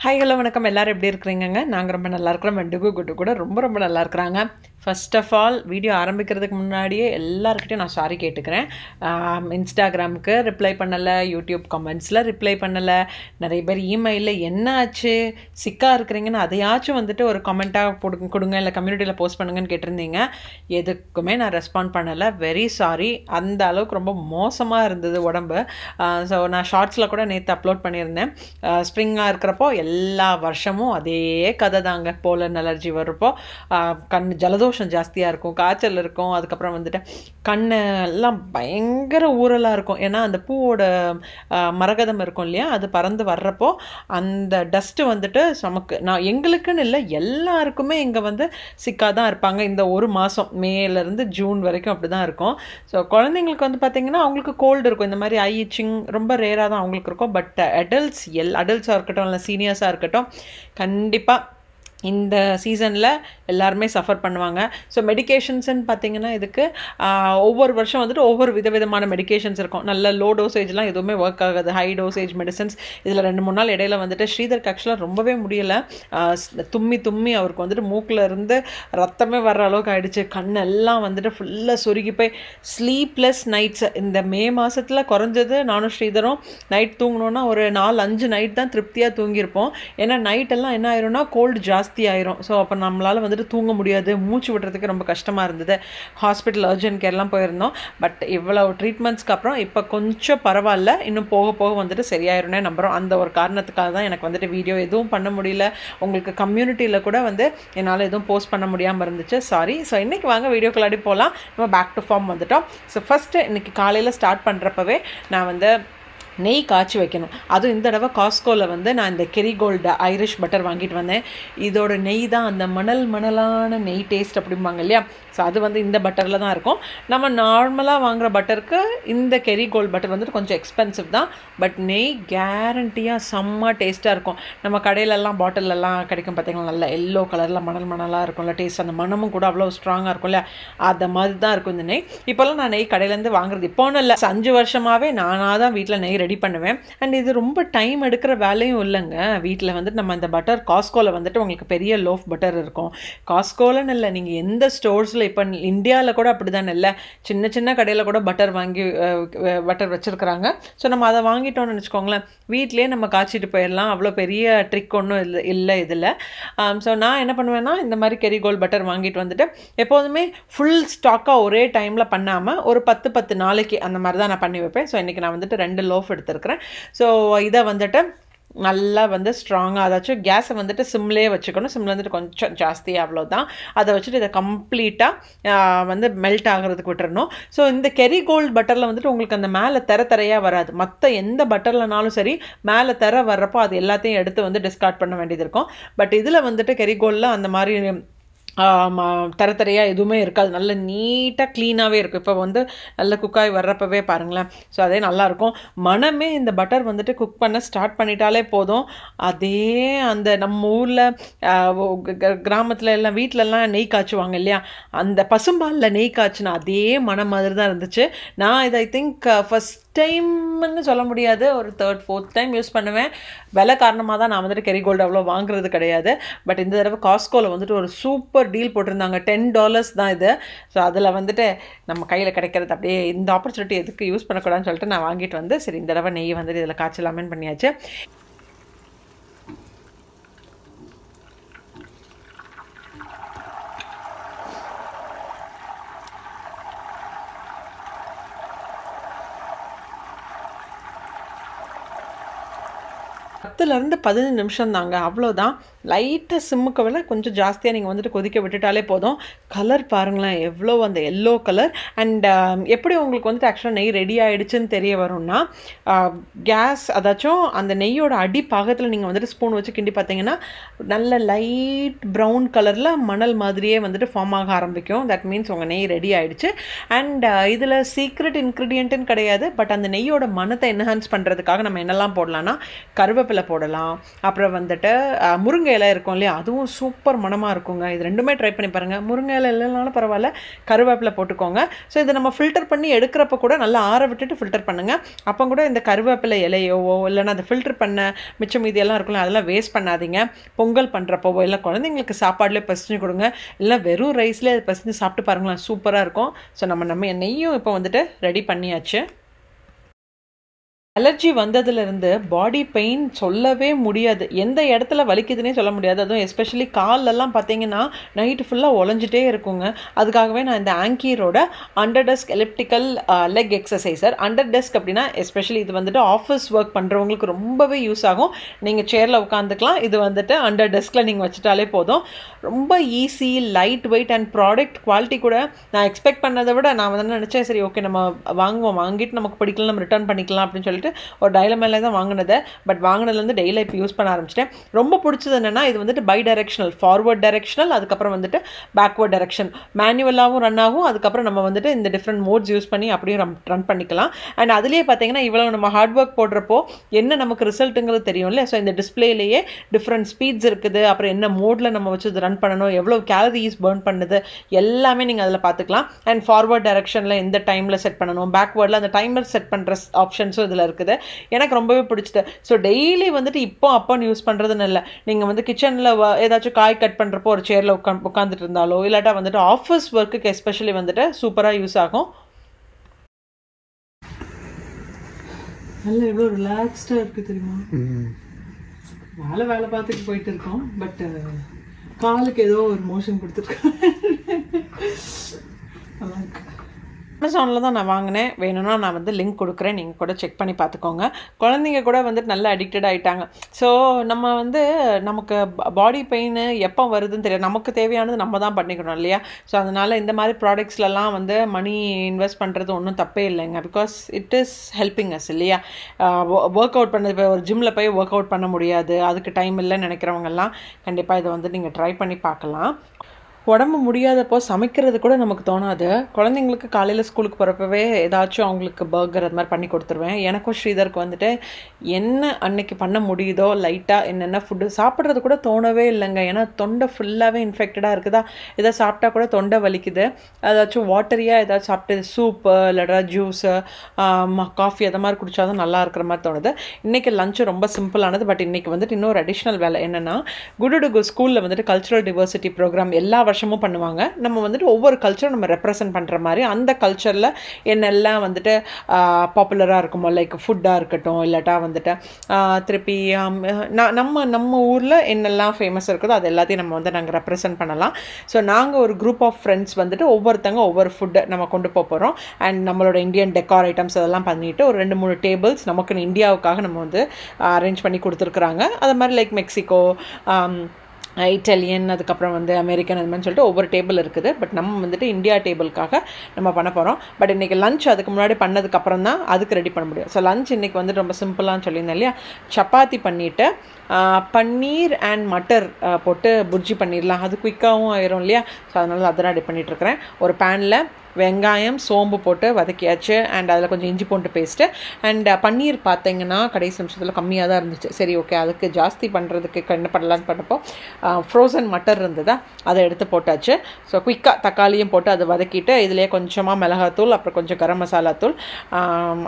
Hi hello வணக்கம் எல்லாரும் எப்படி இருக்கிறீங்கங்க? நாங்கள் ரொம்ப நல்லா இருக்கிறோம். மெண்டுகு குட்டு கூட ரொம்ப ரொம்ப நல்லா இருக்கிறாங்க. ஃபர்ஸ்ட் ஆஃப் ஆல் வீடியோ ஆரம்பிக்கிறதுக்கு முன்னாடியே எல்லாருக்கிட்டையும் நான் சாரி கேட்டுக்கிறேன். இன்ஸ்டாகிராமுக்கு ரிப்ளை பண்ணலை, யூடியூப் கமெண்ட்ஸில் ரிப்ளை பண்ணலை, நிறைய பேர் இமெயிலில் என்ன ஆச்சு சிக்காக இருக்கிறீங்கன்னு அதையாச்சும் வந்துட்டு ஒரு கமெண்ட்டாக கொடுங்க இல்லை கம்யூனிட்டியில் போஸ்ட் பண்ணுங்கன்னு கேட்டிருந்தீங்க. எதுக்குமே நான் ரெஸ்பாண்ட் பண்ணலை. Very sorry. அந்த அளவுக்கு ரொம்ப மோசமாக இருந்தது உடம்பு. ஸோ நான் ஷார்ட்ஸில் கூட நேற்று அப்லோட் பண்ணியிருந்தேன். ஸ்ப்ரிங்காக இருக்கிறப்போ எல்லா வருஷமும் அதே கதை தாங்க. போலன் அலர்ஜி வரப்போ கண் ஜலதோஷம் ஜாஸ்தியாக இருக்கும், காய்ச்சல் இருக்கும், அதுக்கப்புறம் வந்துட்டு கண்ணு எல்லாம் பயங்கர ஊறலாக இருக்கும். ஏன்னா அந்த பூவோட மரகதம் இருக்கும் இல்லையா, அது பறந்து வர்றப்போ அந்த டஸ்ட்டு வந்துட்டு நான் எங்களுக்குன்னு இல்லை எல்லாருக்குமே இங்கே வந்து சிக்காக தான் இருப்பாங்க. இந்த ஒரு மாதம் மேலேருந்து ஜூன் வரைக்கும் அப்படி தான் இருக்கும். ஸோ குழந்தைங்களுக்கு வந்து பார்த்திங்கன்னா அவங்களுக்கு கோல்டு இருக்கும், இந்த மாதிரி ஐ இச்சிங் ரொம்ப ரேராக தான் அவங்களுக்கு இருக்கும். பட் அடல்ட்ஸாக இருக்கட்டும் இல்லை சீனியர்ஸாக இருக்கட்டும் கண்டிப்பாக இந்த சீசனில் எல்லாருமே சஃபர் பண்ணுவாங்க. ஸோ மெடிக்கேஷன்ஸ்ன்னு பார்த்தீங்கன்னா இதுக்கு ஒவ்வொரு வருஷம் வந்துட்டு ஒவ்வொரு விதவிதமான மெடிக்கேஷன்ஸ் இருக்கும். நல்ல லோ டோசேஜ்லாம் எதுவுமே ஒர்க் ஆகாது. ஹை டோசேஜ் மெடிசன்ஸ் இதில் 2-3 நாள் இடையில வந்துட்டு ஸ்ரீதருக்கு ஆக்சுவலாக ரொம்பவே முடியலை. தும்மி அவருக்கு வந்துட்டு மூக்கில் இருந்து ரத்தமே வர்ற அளவுக்கு ஆகிடுச்சு. கண்ணெல்லாம் வந்துட்டு ஃபுல்லாக சொருகி போய் ஸ்லீப்லெஸ் நைட்ஸ் இந்த மே மாதத்தில் குறைஞ்சது நானும் ஸ்ரீதரும் நைட் தூங்கணுன்னா ஒரு 4-5 நைட் தான் திருப்தியாக தூங்கியிருப்போம். ஏன்னா நைட்டெல்லாம் என்ன ஆயிரும்னா கோல்டு ஜாஸ்தி ஆயிரும். ஸோ அப்போ நம்மளால் வந்துட்டு தூங்க முடியாது, மூச்சு விடுறதுக்கு ரொம்ப கஷ்டமாக இருந்தது. ஹாஸ்பிட்டல் அர்ஜென்ட் கேர்லாம் போயிருந்தோம். பட் இவ்வளவு ட்ரீட்மெண்ட்ஸ்க்கு அப்புறம் இப்போ கொஞ்சம் பரவாயில்ல. இன்னும் போக போக வந்துட்டு சரியாயிரும்னே நம்புகிறோம். அந்த ஒரு காரணத்துக்காக தான் எனக்கு வந்துட்டு வீடியோ எதுவும் பண்ண முடியல. உங்களுக்கு கம்யூனிட்டியில் கூட வந்து என்னால் எதுவும் போஸ்ட் பண்ண முடியாமல் இருந்துச்சு, சாரி. ஸோ இன்றைக்கி வாங்க வீடியோக்குள்ளாடி போகலாம். நம்ம பேக் டு ஃபார்ம் வந்துட்டோம். ஸோ ஃபஸ்ட்டு இன்றைக்கி காலையில் ஸ்டார்ட் பண்ணுறப்பவே நான் வந்து நெய் காய்ச்சி வைக்கணும். அதுவும் இந்த தடவை காஸ்கோவில் வந்து நான் இந்த கெரிகோல்டு ஐரிஷ் பட்டர் வாங்கிட்டு வந்தேன். இதோட நெய் தான் அந்த மணலான நெய் டேஸ்ட் அப்படிம்பாங்க இல்லையா. ஸோ அது வந்து இந்த பட்டரில் தான் இருக்கும். நம்ம நார்மலாக வாங்குகிற பட்டருக்கு இந்த கெரிகோல்டு பட்டர் வந்துட்டு கொஞ்சம் எக்ஸ்பென்சிவ் தான். பட் நெய் கேரண்டியாக செம்ம டேஸ்ட்டாக இருக்கும். நம்ம கடையிலெல்லாம் பாட்டிலெல்லாம் கிடைக்கும் பார்த்திங்கன்னா, நல்ல எல்லோ கலரில் மணலாக இருக்கும்ல டேஸ்ட். அந்த மனமும் கூட அவ்வளோ ஸ்ட்ராங்காக இருக்கும் இல்லையா, அந்த மாதிரி தான் இருக்கும் இந்த நெய். இப்போல்லாம் நான் நெய் கடையிலேருந்து வாங்குறது இப்போன்னு இல்லை, 5 வருஷமாகவே நானாக தான் வீட்டில் நெய் ரெடி பண்ணுவேன். அண்ட் இது ரொம்ப டைம் எடுக்கிற வேலையும் இல்லைங்க. வீட்டில் வந்துட்டு நம்ம இந்த பட்டர் காஸ்கோவில் வந்துட்டு உங்களுக்கு பெரிய லோஃப் பட்டர் இருக்கும். காஸ்கோலன்னு இல்லை, நீங்கள் எந்த ஸ்டோர்ஸில் இப்போ இந்தியாவில் கூட அப்படி தானே இல்லை, சின்ன கடையில் கூட பட்டர் வச்சுருக்குறாங்க. ஸோ நம்ம அதை வாங்கிட்டோம்னு நினச்சிக்கோங்களேன், வீட்டிலே நம்ம காய்ச்சிட்டு போயிடலாம். அவ்வளோ பெரிய ட்ரிக் ஒன்றும் இல்லை இதில். ஸோ நான் என்ன பண்ணுவேன்னா இந்த மாதிரி கெரிகோல்டு பட்டர் வாங்கிட்டு வந்துட்டு எப்போதுமே ஃபுல் ஸ்டாக்காக ஒரே டைமில் பண்ணாமல் ஒரு 10 நாளைக்கு அந்த மாதிரி தான் நான் பண்ணி வைப்பேன். ஸோ இன்றைக்கி நான் வந்துட்டு 2 லோஃப் எடுத்துருக்கிறேன். ஸோ இதை வந்துட்டு நல்லா வந்து ஸ்ட்ராங்காக, அதாச்சும் கேஸை வந்துட்டு சிம்லேயே வச்சுக்கணும். சிம்மில் வந்துட்டு கொஞ்சம் ஜாஸ்தியாக அவ்வளோதான். அதை வச்சுட்டு இதை கம்ப்ளீட்டாக வந்து மெல்ட் ஆகிறதுக்கு விட்டுறணும். ஸோ இந்த கெரிகோல்டு பட்டரில் வந்துட்டு உங்களுக்கு அந்த மேலே தரையாக வராது. மற்ற எந்த பட்டர்லனாலும் சரி மேலே வர்றப்போ அது எல்லாத்தையும் எடுத்து வந்து டிஸ்கார்ட் பண்ண வேண்டியது இருக்கும். பட் இதில் வந்துட்டு கெரிகோல்டில் அந்த மாதிரி தரையாக எதுவுமே இருக்காது. நல்ல நீட்டாக க்ளீனாகவே இருக்கும். இப்போ வந்து நல்ல குக்காய் வர்றப்பவே பாருங்களேன். ஸோ அதே நல்லாயிருக்கும். மனமே இந்த பட்டர் வந்துட்டு குக் பண்ண ஸ்டார்ட் பண்ணிட்டாலே போதும். அதே அந்த நம்ம ஊரில் கிராமத்தில் எல்லாம் வீட்டிலலாம் நெய் காய்ச்சுவாங்க இல்லையா, அந்த பசும்பாலில் நெய் காய்ச்சினா அதே மனம் மாதிரி தான் இருந்துச்சு. நான் இதை ஐ திங்க் ஃபஸ்ட் டைம்னு சொல்ல முடியாது, ஒரு 3rd-4th டைம் யூஸ் பண்ணுவேன். விலை காரணமாக தான் நான் வந்துட்டு கெரிகோல்டு அவ்வளோ வாங்குறது கிடையாது. பட் இந்த தடவை காஸ்கோவில் வந்துட்டு ஒரு சூப்பர் டீல் போட்டிருந்தாங்க. $10 தான் இது. ஸோ அதில் வந்துட்டு நம்ம கையில் கிடைக்கிறது அப்படியே இந்த ஆப்பர்ச்சுனிட்டி எதுக்கு யூஸ் பண்ணக்கூடாதுன்னு சொல்லிட்டு நான் வாங்கிட்டு வந்து சரி இந்த தடவை நெய் வந்துட்டு இதில் காய்ச்சலாமேன்னு பண்ணியாச்சு. பத்துலேருந்து 15 நிமிஷம் தாங்க, அவ்வளோதான். லைட்டாக சிம்முக்கு விட கொஞ்சம் ஜாஸ்தியாக நீங்கள் வந்துட்டு கொதிக்க விட்டுட்டாலே போதும். கலர் பாருங்களேன் எவ்வளோ அந்த எல்லோ கலர். அண்ட் எப்படி உங்களுக்கு வந்துட்டு ஆக்சுவலாக நெய் ரெடி ஆகிடுச்சுன்னு தெரிய வரும்னா, கேஸ் அதாச்சும் அந்த நெய்யோட அடி பாகத்தில் நீங்கள் வந்துட்டு ஸ்பூன் வச்சு கிண்டி பார்த்தீங்கன்னா நல்ல லைட் ப்ரௌன் கலரில் மணல் மாதிரியே வந்துட்டு ஃபார்ம் ஆக ஆரம்பிக்கும். தட் மீன்ஸ் உங்கள் நெய் ரெடி ஆகிடுச்சு. அண்ட் இதில் சீக்ரெட் இன்க்ரீடியண்ட்டுன்னு கிடையாது. பட் அந்த நெய்யோட மனத்தை என்ஹான்ஸ் பண்ணுறதுக்காக நம்ம என்னெல்லாம் போடலான்னா, கருவேப்பிலை போடலாம், அப்புறம் வந்துட்டு முருங்கை இலை இருக்கும் இல்லையா, அதுவும் சூப்பர் மணமாக இருக்குங்க. இது ரெண்டுமே ட்ரை பண்ணி பாருங்கள். முருங்கை இலை இல்லைனாலும் பரவாயில்ல, கருவேப்பிலை போட்டுக்கோங்க. ஸோ இதை நம்ம ஃபில்டர் பண்ணி எடுக்கிறப்ப கூட நல்லா ஆற விட்டுட்டு ஃபில்டர் பண்ணுங்கள். அப்போ கூட இந்த கருவேப்பிலை இலையோவோ இல்லைன்னா அதை ஃபில்டர் பண்ண மிச்சம் மீதியெல்லாம் இருக்குல்ல, அதெல்லாம் வேஸ்ட் பண்ணாதீங்க. பொங்கல் பண்ணுறப்போவோ இல்லை குழந்தைங்களுக்கு சாப்பாடுலேயே பசிஞ்சு கொடுங்க, இல்லை வெறும் ரைஸ்லேயே அதை பசிஞ்சு சாப்பிட்டு பாருங்களேன், சூப்பராக இருக்கும். ஸோ நம்ம நெய்யும் இப்போ வந்துட்டு ரெடி பண்ணியாச்சு. அலர்ஜி வந்ததுலேருந்து பாடி பெயின் சொல்லவே முடியாது, எந்த இடத்துல வலிக்குதுன்னே சொல்ல முடியாது. அதுவும் எஸ்பெஷலி கால்லெல்லாம் பார்த்தீங்கன்னா நைட்டு ஃபுல்லாக உழைஞ்சிட்டே இருக்குங்க. அதுக்காகவே நான் இந்த ஆங்கீரோட under desk elliptical leg exerciser. Under desk அப்படின்னா எஸ்பெஷலி இது வந்துட்டு ஆஃபீஸ் ஒர்க் பண்ணுறவங்களுக்கு ரொம்பவே யூஸ் ஆகும். நீங்கள் சேரில் உட்காந்துக்கலாம், இது வந்துட்டு அண்டர் டெஸ்கில் நீங்கள் வச்சுட்டாலே போதும். ரொம்ப easy, light weight and product quality கூட நான் எக்ஸ்பெக்ட் பண்ணதை விட நான் வந்து நினச்சேன் சரி ஓகே நம்ம வாங்கிட்டு நமக்கு பிடிக்கல நம்ம ரிட்டர்ன் பண்ணிக்கலாம் அப்படின்னு சொல்லிட்டு ஒரு டைலமேல தான் வாங்கினது. பட் வாங்கினதுலேருந்து டெய்லி இப்போ யூஸ் பண்ண ஆரம்பிச்சிட்டேன். ரொம்ப பிடிச்சது என்னென்னா இது வந்துட்டு பை டைரெக்ஷனல், ஃபார்வர்ட் டைரெக்ஷனல், அதுக்கப்புறம் வந்துட்டு பேக்வர்ட் டைரெக்ஷன், மேனுவலாகவும் ரன் ஆகும். அதுக்கப்புறம் நம்ம வந்துட்டு இந்த டிஃப்ரெண்ட் மோட்ஸ் யூஸ் பண்ணி அப்படியும் ரன் பண்ணிக்கலாம். அண்ட் அதுலேயே பார்த்தீங்கன்னா இவ்வளோ நம்ம ஹார்ட் ஒர்க் போடுறப்போ என்ன நமக்கு ரிசல்ட்டுங்கிறது தெரியும் இல்லை. ஸோ இந்த டிஸ்பிளேலேயே டிஃப்ரெண்ட் ஸ்பீட்ஸ் இருக்குது, அப்புறம் என்ன மோடில் நம்ம வச்சு இது ரன் பண்ணணும், எவ்வளோ கேலரிஸ் பர்ன் பண்ணுது எல்லாமே நீங்கள் அதில் பார்த்துக்கலாம். அண்ட் ஃபார்வர்ட் டைரெக்ஷனில் எந்த டைமில் செட் பண்ணணும், பேக்வேர்டில் அந்த டைமர் செட் பண்ணுற ஆப்ஷன்ஸும் இதில் இருக்குது. எனக்கு ரொம்பவே பிடிச்சிட்டு. ஸோ டெய்லி வந்துட்டு அப்போன்னு யூஸ் பண்ணுறதுன்னு இல்லை, நீங்கள் வந்து கிச்சனில் ஏதாச்சும் காய் கட் பண்ணுறப்போ ஒரு சேரில் உட்காந்துட்டு இருந்தாலோ இல்லாட்டா வந்துட்டு ஆஃபீஸ் ஒர்க்குக்கு எஸ்பெஷலி வந்துட்டு சூப்பராக யூஸ் ஆகும். நல்லா எவ்வளோ ரிலாக்ஸ்டாக இருக்குது தெரியுமா. வேலை பார்த்துட்டு போயிட்டு இருக்கோம், பட் காலுக்கு ஏதோ ஒரு மோஷன் கொடுத்துருக்கேன். நல்லா இருக்கு. அமேசானில் தான் நான் வாங்கினேன். வேணும்னா நான் வந்து லிங்க் கொடுக்குறேன், நீங்கள் கூட செக் பண்ணி பார்த்துக்கோங்க. குழந்தைங்க கூட வந்துட்டு நல்லா அடிக்டட் ஆகிட்டாங்க. ஸோ நம்ம வந்து நமக்கு பாடி பெயின் எப்போ வருதுன்னு தெரியாது, நமக்கு தேவையானது நம்ம தான் பண்ணிக்கணும் இல்லையா. ஸோ அதனால் இந்த மாதிரி ப்ராடக்ட்ஸ்லாம் வந்து மணி இன்வெஸ்ட் பண்ணுறது ஒன்றும் தப்பே இல்லைங்க. Because it is helping as இல்லையா. ஒர்க் அவுட் பண்ணது, இப்போ ஒரு ஜிம்மில் போய் ஒர்க் அவுட் பண்ண முடியாது, அதுக்கு டைம் இல்லைன்னு நினைக்கிறவங்கெல்லாம் கண்டிப்பாக இதை வந்து நீங்கள் ட்ரை பண்ணி பார்க்கலாம். உடம்பு முடியாதப்போ சமைக்கிறது கூட நமக்கு தோணாது. குழந்தைங்களுக்கு காலையில் ஸ்கூலுக்கு போகிறப்பவே ஏதாச்சும் அவங்களுக்கு பர்கர் அது மாதிரி பண்ணி கொடுத்துருவேன். எனக்கும் ஸ்ரீதருக்கு வந்துட்டு என்ன அன்னைக்கு பண்ண முடியுதோ லைட்டாக என்னென்ன ஃபுட்டு சாப்பிட்றது கூட தோணவே இல்லைங்க. ஏன்னா தொண்டை ஃபுல்லாகவே இன்ஃபெக்டடாக இருக்குதா, எதாவது சாப்பிட்டா கூட தொண்டை வலிக்குது. ஏதாச்சும் வாட்டரியாக ஏதாச்சும் சாப்பிட்டு சூப்பு இல்லைடா ஜூஸு காஃபி அதை மாதிரி குடித்தா தான் நல்லா இருக்கிற மாதிரி தோணுது. இன்றைக்கி லஞ்சு ரொம்ப சிம்பிளானது. பட் இன்றைக்கி வந்துட்டு இன்னொரு அடிஷ்னல் வேலை என்னென்னா, குடுடுகு ஸ்கூலில் வந்துட்டு கல்ச்சுரல் டிவர்சிட்டி ப்ரோக்ராம் எல்லா வருஷமும் பண்ணுவாங்க. நம்ம வந்துட்டு ஒவ்வொரு கல்ச்சரும் நம்ம ரெப்ரசன்ட் பண்ணுற மாதிரி அந்த கல்ச்சரில் என்னெல்லாம் வந்துட்டு பாப்புலராக இருக்குமோ, லைக் ஃபுட்டாக இருக்கட்டும் இல்லாட்டா வந்துட்டு திருப்பி நம்ம ஊரில் என்னெல்லாம் ஃபேமஸ் இருக்குதோ அது எல்லாத்தையும் நம்ம வந்து நாங்கள் ரெப்ரசன்ட் பண்ணலாம். ஸோ நாங்கள் ஒரு குரூப் ஆஃப் ஃப்ரெண்ட்ஸ் வந்துட்டு ஒவ்வொருத்தங்க ஒவ்வொரு ஃபுட்டு நம்ம கொண்டு போகிறோம். அண்ட் நம்மளோட இந்தியன் டெக்கார் ஐட்டம்ஸ் அதெல்லாம் பண்ணிவிட்டு ஒரு 2-3 டேபிள்ஸ் நமக்கு இந்தியாவுக்காக நம்ம வந்து அரேஞ்ச் பண்ணி கொடுத்துருக்குறாங்க. அது மாதிரி லைக் மெக்சிகோ, இட்டாலியன், அதுக்கப்புறம் வந்து அமெரிக்கன், அது மாதிரி சொல்லிட்டு ஒவ்வொரு டேபிள் இருக்குது. பட் நம்ம வந்துட்டு இந்தியா டேபிளுக்காக நம்ம பண்ண போகிறோம். பட் இன்றைக்கி லஞ்ச் அதுக்கு முன்னாடி பண்ணதுக்கப்புறம் தான் அதுக்கு ரெடி பண்ண முடியும். ஸோ லஞ்ச் இன்றைக்கி வந்துட்டு ரொம்ப சிம்பிளான்னு சொல்லியிருந்தேன் இல்லையா. சப்பாத்தி பண்ணிவிட்டு பன்னீர் அண்ட் மட்டர் போட்டு புர்ஜி பண்ணிடலாம், அது குயிக்காகவும் ஆயிரும் இல்லையா. ஸோ அதனால அதெல்லாம் ரெடி பண்ணிகிட்ருக்கிறேன். ஒரு பேனில் வெங்காயம் சோம்பு போட்டு வதக்கியாச்சு. அண்ட் அதில் கொஞ்சம் இஞ்சி பூண்டு பேஸ்ட்டு அண்ட் பன்னீர் பார்த்தீங்கன்னா கடைசி நிமிஷத்தில் கம்மியாக தான் இருந்துச்சு. சரி ஓகே, அதுக்கு ஜாஸ்தி பண்ணுறதுக்கு என்ன பண்ணலான்னு பண்ணப்போ ஃப்ரோசன் மட்டர் இருந்ததா, அதை எடுத்து போட்டாச்சு. ஸோ குயிக்காக தக்காளியும் போட்டு அதை வதக்கிட்டு இதுலேயே கொஞ்சமாக மிளகாத்தூள், அப்புறம் கொஞ்சம் கரம் மசாலா தூள்,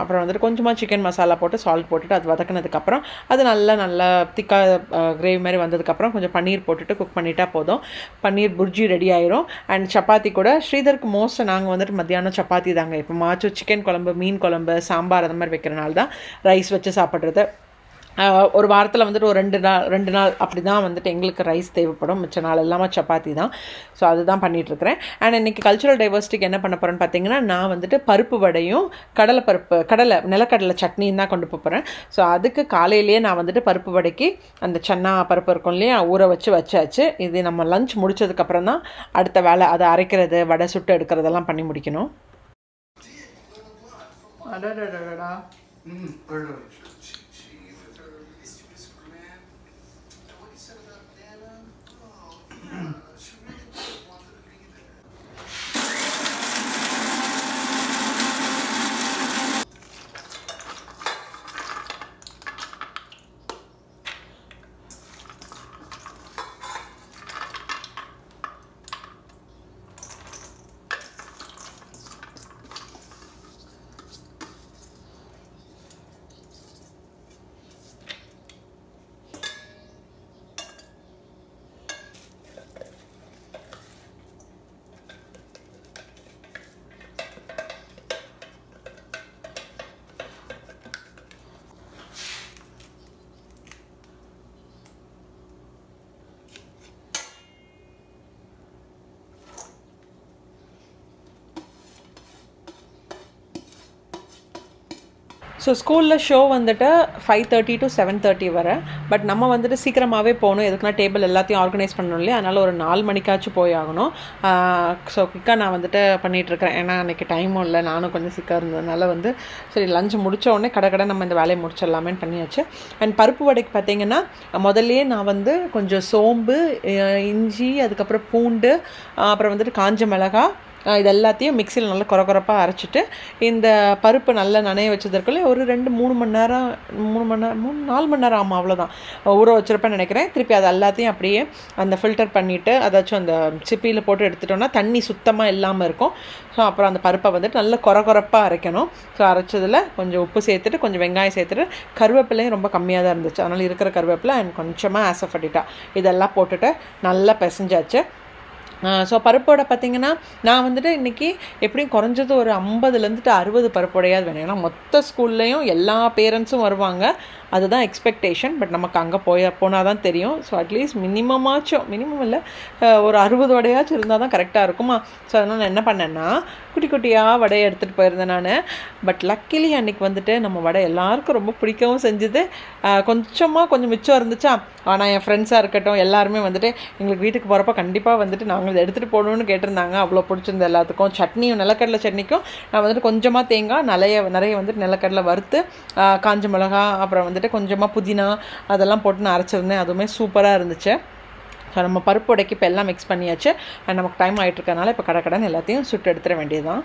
அப்புறம் வந்துட்டு கொஞ்சமாக சிக்கன் மசாலா போட்டு சால்ட் போட்டுட்டு அது வதக்கினதுக்கப்புறம் அது நல்லா திக்காக கிரேவி மாதிரி வந்ததுக்கப்புறம் கொஞ்சம் பன்னீர் போட்டுட்டு குக் பண்ணிட்டா போதும். பன்னீர் புர்ஜி ரெடி ஆயிரும். அண்ட் சப்பாத்தி கூட ஸ்ரீதருக்கு மோஸ்ட் நாங்கள் வந்துட்டு மத்தியானம் சப்பாத்தி தாங்க. இப்போ மாச்சும் சிக்கன் குழம்பு, மீன் குழம்பு, சாம்பார் அது மாதிரி வைக்கிறனால தான் ரைஸ் வச்சு சாப்பிட்றது. ஒரு வாரத்தில் வந்துட்டு ஒரு 2 நாள் அப்படி தான் வந்துட்டு எங்களுக்கு ரைஸ் தேவைப்படும். மிச்ச நாள் இல்லாமல் சப்பாத்தி தான். ஸோ அதுதான் பண்ணிகிட்ருக்கிறேன். அண்ட் இன்றைக்கி கல்ச்சுரல் டைவர்சிட்டிக்கு என்ன பண்ண போகிறேன்னு பார்த்தீங்கன்னா, நான் வந்துட்டு பருப்பு வடையும் நிலக்கடலை சட்னியும் தான் கொண்டு போகிறேன். ஸோ அதுக்கு காலையிலேயே நான் வந்துட்டு பருப்பு வடைக்கு அந்த சன்னா பருப்பு இருக்கும் இல்லையா, ஊற வச்சாச்சு. இது நம்ம லஞ்ச் முடிச்சதுக்கப்புறம் தான் அடுத்த வேலை, அதை அரைக்கிறது, வடை சுட்டு எடுக்கிறதெல்லாம் பண்ணி முடிக்கணும். ஸோ ஸ்கூலில் ஷோ வந்துட்டு 5:30 to 7:30 வரை. பட் நம்ம வந்துட்டு சீக்கிரமாகவே போகணும், எதுக்குன்னா டேபிள் எல்லாத்தையும் ஆர்கனைஸ் பண்ணணும் இல்லையா, அதனால் ஒரு 4 மணிக்காச்சும் போய் ஆகணும். ஸோ குயிக்காக நான் வந்துட்டு பண்ணிகிட்ருக்கிறேன், ஏன்னா அன்றைக்கி டைமும் இல்லை, நானும் கொஞ்சம் சிக்காக இருந்ததுனால வந்து சரி லஞ்ச் முடித்த உடனே கடை நம்ம இந்த வேலையை முடிச்சிடலாமேன்னு பண்ணியாச்சு. அண்ட் பருப்பு வடைக்கு பார்த்தீங்கன்னா முதல்லையே நான் வந்து கொஞ்சம் சோம்பு, இஞ்சி, அதுக்கப்புறம் பூண்டு, அப்புறம் வந்துட்டு காஞ்ச மிளகாய், இது எல்லாத்தையும் மிக்சியில் நல்லா குறப்பாக அரைச்சிட்டு இந்த பருப்பு நல்லா நனைய வச்சதற்குள்ளே ஒரு 2-3 மணி நேரம் 4 மணி நேரம் ஆமாம் அவ்வளோதான் ஊற வச்சுருப்பேன்னு நினைக்கிறேன். திருப்பி அது எல்லாத்தையும் அப்படியே அந்த ஃபில்டர் பண்ணிவிட்டு அதாச்சும் அந்த சிப்பியில் போட்டு எடுத்துட்டோன்னா தண்ணி சுத்தமாக இல்லாமல் இருக்கும். ஸோ அப்புறம் அந்த பருப்பை வந்துட்டு நல்லா குறப்பாக அரைக்கணும். ஸோ அரைச்சதில் கொஞ்சம் உப்பு சேர்த்துட்டு கொஞ்சம் வெங்காயம் சேர்த்துட்டு கருவேப்பிலையும் ரொம்ப கம்மியாக தான் இருந்துச்சு, அதனால் இருக்கிற கருவேப்பிலை அண்ட் கொஞ்சமாக ஆசைப்பட்டுட்டா இதெல்லாம் போட்டுட்டு நல்லா பிசைஞ்சாச்சு. ஸோ பருப்போட பார்த்திங்கன்னா நான் வந்துட்டு இன்றைக்கி எப்படியும் குறைஞ்சது ஒரு 50லேருந்து 60 பருப்போடையாவது வேணும், ஏன்னா மொத்த ஸ்கூல்லையும் எல்லா பேரண்ட்ஸும் வருவாங்க, அதுதான் எக்ஸ்பெக்டேஷன். பட் நமக்கு அங்கே போனால் தான் தெரியும். ஸோ அட்லீஸ்ட் மினிமம் இல்லை ஒரு 60 வடையாச்சும் இருந்தால் தான் கரெக்டாக இருக்குமா. ஸோ அதனால் நான் என்ன பண்ணேன்னா குட்டியாக வடையை எடுத்துகிட்டு போயிருந்தேன் நான். பட் லக்கிலி அன்றைக்கி வந்துட்டு நம்ம வடை எல்லாருக்கும் ரொம்ப பிடிக்கவும் செஞ்சுது. கொஞ்சம் மிச்சம் இருந்துச்சா, ஆனால் என் ஃப்ரெண்ட்ஸாக இருக்கட்டும் எல்லாருமே வந்துட்டு எங்களுக்கு வீட்டுக்கு போகிறப்ப கண்டிப்பாக வந்துட்டு நாங்கள் இதை எடுத்துகிட்டு போகணுன்னு கேட்டிருந்தாங்க. அவ்வளோ பிடிச்சிருந்த எல்லாத்துக்கும். சட்னியும் நிலக்கடலை சட்னிக்கும் நான் வந்துட்டு கொஞ்சமாக தேங்காய் நிறைய வந்துட்டு நிலக்கடலை வறுத்து காஞ்ச மிளகா அப்புறம் வந்துட்டு கொஞ்சமாக புதினா அதெல்லாம் போட்டு நான் அரைச்சிருந்தேன், அதுவுமே சூப்பராக இருந்துச்சு. ஸோ நம்ம பருப்பு உடைக்கு இப்போ எல்லாம் மிக்ஸ் பண்ணியாச்சு. அண்ட் நமக்கு டைம் ஆகிட்டு இருக்கனால இப்போ கடன்னு எல்லாத்தையும் சுட்டு எடுத்துட வேண்டியதுதான்.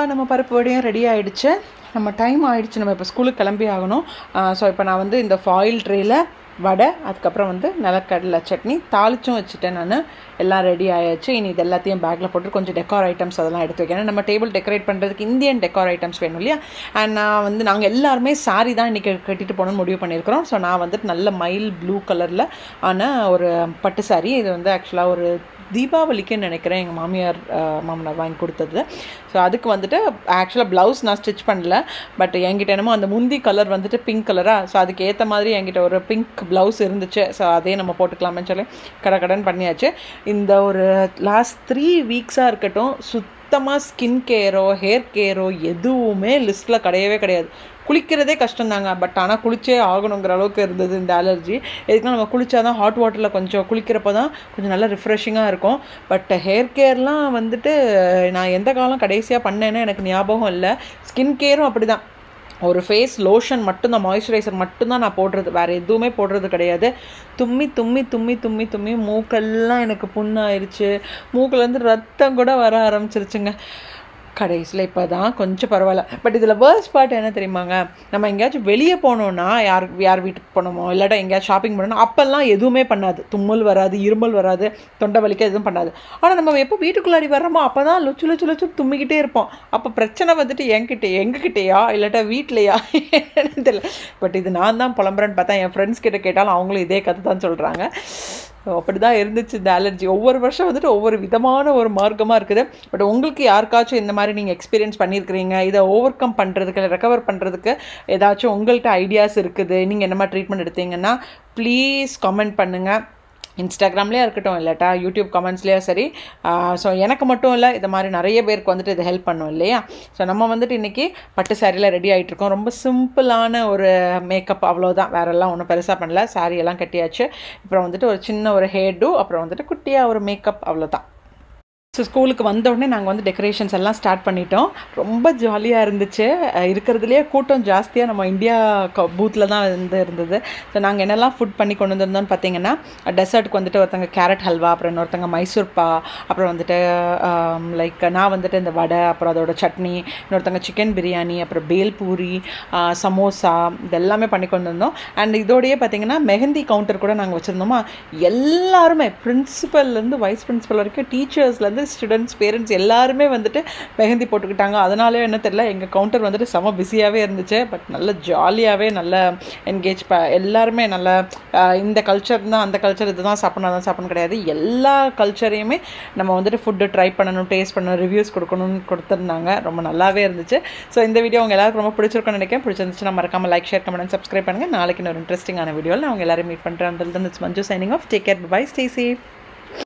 நம்ம பருப்பு வடையும் ரெடி ஆகிடுச்சு. நம்ம டைம் ஆகிடுச்சு, நம்ம இப்போ ஸ்கூலுக்கு கிளம்பி ஆகணும். ஸோ இப்போ நான் வந்து இந்த ஃபாயில் ட்ரேயில் வடை, அதுக்கப்புறம் வந்து நிலக்கடலை சட்னி தாளிச்சும் வச்சுட்டேன் நான். எல்லாம் ரெடி ஆகிடுச்சு. இனி இது எல்லாத்தையும் பேக்கில் போட்டு கொஞ்சம் டெக்கார் ஐட்டம்ஸ் அதெல்லாம் எடுத்து வைக்கணும். நம்ம டேபிள் டெக்கரேட் பண்ணுறதுக்கு இந்தியன் டெக்கார் ஐட்டம்ஸ் வேணும் இல்லையா. அண்ட் நான் வந்து நாங்கள் எல்லாருமே சாரி தான் இன்றைக்கி கட்டிட்டு போகணுன்னு முடிவு பண்ணியிருக்கிறோம். ஸோ நான் வந்துட்டு நல்ல மைல் ப்ளூ கலரில் ஆன ஒரு பட்டு சாரி, இது வந்து ஆக்சுவலாக ஒரு தீபாவளிக்குன்னு நினைக்கிறேன் எங்கள் மாமனார் வாங்கி கொடுத்தது. ஸோ அதுக்கு வந்துட்டு ஆக்சுவலாக ப்ளவுஸ் நான் ஸ்டிச் பண்ணல, பட் என்கிட்ட என்னமோ அந்த முந்தி கலர் வந்துட்டு பிங்க் கலராக, ஸோ அதுக்கு ஏற்ற மாதிரி என்கிட்ட ஒரு பிங்க் ப்ளவுஸ் இருந்துச்சு. ஸோ அதே நம்ம போட்டுக்கலாமேன்னு சொல்லி கடன் பண்ணியாச்சு. இந்த ஒரு லாஸ்ட் 3 வீக்ஸாக இருக்கட்டும் சுத்தமாக ஸ்கின் கேரோ ஹேர் கேரோ எதுவுமே லிஸ்ட்டில் கிடையாது. குளிக்கிறதே கஷ்டம்தாங்க, பட் ஆனால் குளிச்சே ஆகணுங்கிற அளவுக்கு இருந்தது இந்த அலர்ஜி. எதுக்குன்னா நம்ம குளித்தா தான் ஹாட் வாட்டரில் கொஞ்சம் குளிக்கிறப்ப தான் கொஞ்சம் நல்லா ரிஃப்ரெஷிங்காக இருக்கும். பட் ஹேர் கேர்லாம் வந்துட்டு நான் எந்த காலம் கடைசியாக பண்ணேன்னு எனக்கு ஞாபகம் இல்லை. ஸ்கின் கேரும் அப்படி தான், ஒரு ஃபேஸ் லோஷன் மட்டும்தான், மாய்ஸ்சரைசர் மட்டும்தான் நான் போடுறது, வேறு எதுவுமே போடுறது கிடையாது. தும்மி மூக்கெல்லாம் எனக்கு புண்ணாயிருச்சு, மூக்கிலேருந்து ரத்தம் கூட வர ஆரம்பிச்சிருச்சுங்க. கடைசியில் இப்போ தான் கொஞ்சம் பரவாயில்ல. பட் இதில் வேர்ஸ்ட் பார்ட் என்ன தெரியுமாங்க, நம்ம எங்கேயாச்சும் வெளியே போனோன்னா யார் வீட்டுக்கு போனோமோ இல்லாட்டா எங்கேயாச்சும் ஷாப்பிங் பண்ணோன்னா அப்போல்லாம் எதுவுமே பண்ணாது, தும்மல் வராது, இருமல் வராது, தொண்டை வலிக்க எதுவும் பண்ணாது. ஆனால் நம்ம எப்போ வீட்டுக்குள்ளாடி வர்றோமோ அப்போ தான் லொச்சு தும்மிக்கிட்டே இருப்போம். அப்போ பிரச்சனை வந்துட்டு எங்ககிட்டயா இல்லாட்டா வீட்லையா தெரியல. பட் இது நான் தான் புலம்புறேன்னு பார்த்தா என் ஃப்ரெண்ட்ஸ் கிட்ட கேட்டாலும் அவங்களும் இதே கதை தான் சொல்கிறாங்க. அப்படி தான் இருந்துச்சு இந்த அலர்ஜி. ஒவ்வொரு வருஷம் வந்துட்டு ஒவ்வொரு விதமான ஒரு மார்க்கமாக இருக்குது. பட் உங்களுக்கு யாருக்காச்சும் இந்த மாதிரி நீங்கள் எக்ஸ்பீரியன்ஸ் பண்ணியிருக்கிறீங்க, இதை ஓவர் கம் பண்ணுறதுக்கு இல்லை ரெக்கவர் பண்ணுறதுக்கு ஏதாச்சும் உங்கள்கிட்ட ஐடியாஸ் இருக்குது, நீங்கள் என்ன மாதிரி ட்ரீட்மெண்ட் எடுத்தீங்கன்னா ப்ளீஸ் கமெண்ட் பண்ணுங்கள். இன்ஸ்டாகிராம்லேயே இருக்கட்டும் இல்லாட்டா யூடியூப் கமெண்ட்ஸ்லேயே சரி. ஸோ எனக்கு மட்டும் இல்லை, இது மாதிரி நிறைய பேருக்கு வந்துட்டு இது ஹெல்ப் பண்ணும் இல்லையா. ஸோ நம்ம வந்துட்டு இன்றைக்கி பட்டு சாரியில் ரெடி ஆகிட்ருக்கோம். ரொம்ப சிம்பிளான ஒரு மேக்கப், அவ்வளோதான், வேறெல்லாம் ஒன்றும் பெருசாக பண்ணல. சாரியெல்லாம் கட்டியாச்சு. அப்புறம் வந்துட்டு ஒரு சின்ன ஒரு ஹேர் டூ, அப்புறம் வந்துட்டு குட்டியாக ஒரு மேக்கப், அவ்வளோதான். ஸோ ஸ்கூலுக்கு வந்த உடனே நாங்கள் வந்து டெக்கரேஷன்ஸ் எல்லாம் ஸ்டார்ட் பண்ணிட்டோம். ரொம்ப ஜாலியாக இருந்துச்சு. இருக்கிறதுலேயே கூட்டம் ஜாஸ்தியாக நம்ம இந்தியா பூத்தில் தான் இருந்தது. ஸோ நாங்கள் என்னெல்லாம் ஃபுட் பண்ணி கொண்டு வந்திருந்தோம்னு பார்த்தீங்கன்னா, டெசர்ட்டுக்கு வந்துட்டு ஒருத்தங்க கேரட் ஹல்வா, அப்புறம் இன்னொருத்தங்க மைசூர் பா, அப்புறம் வந்துட்டு லைக் நான் வந்துட்டு இந்த வடை, அப்புறம் அதோட சட்னி, இன்னொருத்தங்க சிக்கன் பிரியாணி, அப்புறம் பேல் பூரி, சமோசா, இதெல்லாமே பண்ணி கொண்டு வந்தோம். அண்ட் இதோடையே பார்த்தீங்கன்னா மெஹந்தி கவுண்டர் கூட நாங்கள் வச்சுருந்தோமா. எல்லாருமே பிரின்சிபல்லேருந்து வைஸ் பிரின்சிபல் வரைக்கும், டீச்சர்ஸ்லேருந்து ஸ்டூடெண்ட்ஸ், பேரண்ட்ஸ் எல்லாருமே வந்துட்டு மெஹந்தி போட்டுக்கிட்டாங்க. அதனாலே என்ன தெரியல, எங்கள் கவுண்டர் வந்துட்டு செம பிஸியாகவே இருந்துச்சு. பட் நல்ல ஜாலியாகவே நல்ல என்கேஜ் எல்லாருமே நல்ல இந்த கல்ச்சர் தான், அந்த கல்ச்சர் இது தான் சாப்பிடணும், அதான் சாப்பிடணும் கிடையாது. எல்லா கல்ச்சரையுமே நம்ம வந்துட்டு ஃபுட்டு ட்ரை பண்ணணும், டேஸ்ட் பண்ணணும், ரிவ்யூஸ் கொடுக்கணும்னு கொடுத்துருந்தாங்க. ரொம்ப நல்லாவே இருந்துச்சு. ஸோ இந்த வீடியோ அவங்க எல்லாருக்கும் ரொம்ப பிடிச்சிருக்குன்னு நினைக்கிறேன். பிடிச்சிருந்துச்சுன்னா மறக்காமல் லைக், ஷேர், கமெண்ட், சப்ஸ்கிரைப் பண்ணுங்கள். நாளைக்கு இன்னொரு இன்ட்ரெஸ்டிங்கான வீடியோவில் நான் அவங்க எல்லாரும் மீட் பண்ணுறேன். Until then, it's Manju signing off. Take care. Bye. Stay safe.